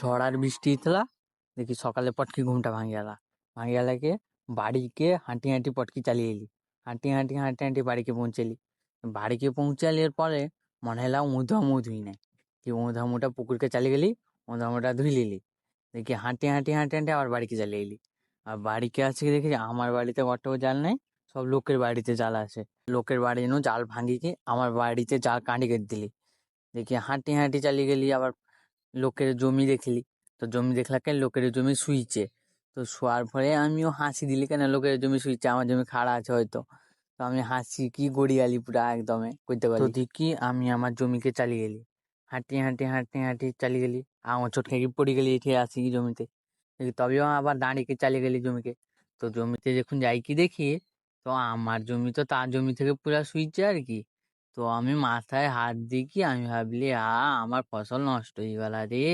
ঝড় আর বৃষ্টি হইতলা। দেখি সকালে পটকি ঘুমটা ভাঙিয়ালাকে বাড়িকে হাঁটি হাঁটি পটকি চালিয়ে এলি। হাঁটি বাড়িকে পৌঁছালি। বাড়িকে পৌঁছালির পরে মনে হলাম মুধু ধুই নাই, কি মুধা পুকুরকে চালিয়ে গেলি, মুধা ধুই লিলি। দেখি হাঁটি আবার বাড়িকে চালিয়ে এলি। আর বাড়িকে আছে দেখি আমার বাড়িতে অত জাল নাই, সব লোকের বাড়িতে জাল আছে। লোকের বাড়ি নো জাল ভাঙিকে আমার বাড়িতে জাল কাঁড়ি কেটে দিলি। দেখি হাঁটি চালিয়ে গেলি, আবার লোকের জমি দেখলি। তো জমি দেখলাকে লোকের জমি শুইছে। তো শোয়ার পরে আমিও হাসি দিলি, কেন লোকের জমি শুইছে, আমার জমি খাড়া আছে হয়তো। তো আমি হাসি কি গড়িয়ালি পুরা একদমে করতে পারি। তো দেখি আমি আমার জমিকে চালিয়ে গেলি। হাঁটি চালিয়ে গেলি, আমার চোট খেয়ে পড়ে গেলি, এঠে আসি জমিতে। দেখি তবেও আবার দাঁড়িয়ে চালিয়ে গেলি জমিকে। তো জমিতে যখন যাই কি দেখি, তো আমার জমি তো তার জমি থেকে পুরা শুইছে আর কি। তো আমি মাথায় হাত দিই, কি আমি ভাবলি আমার ফসল নষ্ট হয়ে গেল রে,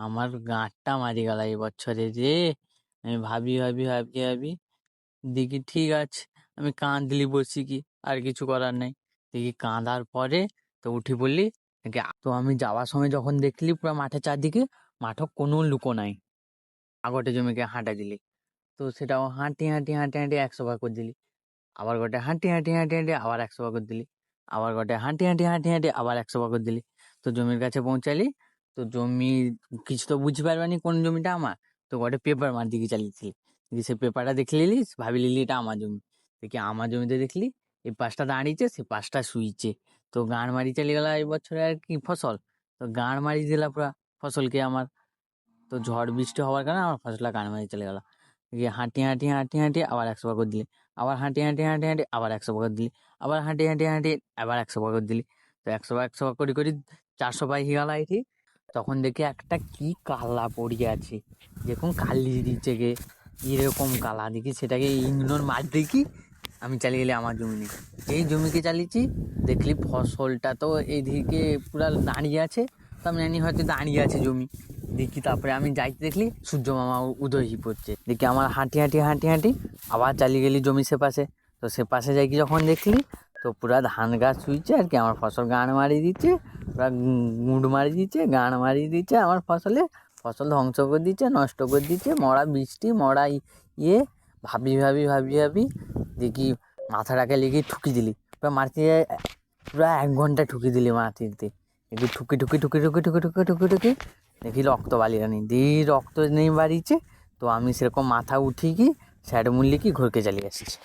আমার গাঁটটা মারি গেল এই বছরে রে। আমি ভাবি দেখি ঠিক আছে, আমি কাঁদলি বসি কি, আর কিছু করার নাই। দেখি কাঁদার পরে তো উঠি পড়লি। তো আমি যাওয়ার সময় যখন দেখলি পুরো মাঠের চারদিকে, মাঠে কোনো লুকো নাই, আগটে জমিকে হাঁটা দিলি। তো সেটাও হাঁটি 100 বার করে দিলি। আবার গোটে হাঁটি আবার 100 বার করে দিলি। আবার গোটে হাঁটি আবার 100 বার করে দিলি। তো জমির কাছে পৌঁছালি। তো জমি কিছু তো বুঝতে পারবানি কোন জমিটা আমার। তো গোটে পেপার মার দিকে চালিয়েছিলি। দেখি সে পেপারটা দেখে নিলিস, ভাবি লিলি এটা আমার জমি। দেখি আমার জমিতে দেখলি এই পাশটা দাঁড়িয়েছে, সে পাশটা শুইছে। তো গাঁড় মারি চালিয়ে গেল এই বছরে আর কি ফসল। তো গাঁড় মারি দিলা পুরা ফসলকে আমার। তো ঝড় বৃষ্টি হওয়ার কারণে আমার ফসলটা গাঁড় মারি চলে গেল। গিয়ে হাঁটি আবার 100 বার করে দিলি। আবার হাঁটি আবার 100 বার করে দিলি। আবার হাঁটি আবার 100 বার করে দিলি। তো 100 বার করে 400 বার হয়ে গেল এটি। তখন দেখি একটা কি কালা পড়ে আছে, দেখুন কালি দিচ্ছে গে, এরকম কালা দেখি, সেটাকে ইগনোর মার দেখি আমি চালিয়ে গেলি আমার জমি নিয়ে। এই জমিকে চালিয়েছি, দেখলি ফসলটা তো এইদিকে পুরা দাঁড়িয়ে আছে। তো আমি জানি হয়তো দাঁড়িয়ে আছে জমি। দেখি তারপরে আমি যাইতে দেখলি সূর্য মামা উদয় হয়ে পড়ছে। দেখি আমার হাঁটি আবার চালিয়ে গেলি জমি সে পাশে। তো সে পাশে যাই কি যখন দেখলি, তো পুরা ধান গাছ শুইছে আর কি, আমার ফসল গাঁড় মারিয়ে দিচ্ছে, পুরা গুঁড় মারিয়ে দিচ্ছে, গাঁড় মারিয়ে দিচ্ছে আমার ফসল ধ্বংস করে দিচ্ছে, নষ্ট করে দিচ্ছে। মরা বৃষ্টি, মরা ইয়ে। ভাবি দেখি মাথাটাকে লেগে ঠুকি দিলি পুরো মাটিতে, পুরা 1 ঘন্টা ঠুকি দিলি মাটিতে। দেখি ঠুকি দেখি রক্ত বালিয়ে নেই, রক্ত নেই বাড়িছে। তো আমি সেরকম মাথা উঠিয়ে কি সাইড মূল্যে কি ঘরকে চালিয়ে আসছি।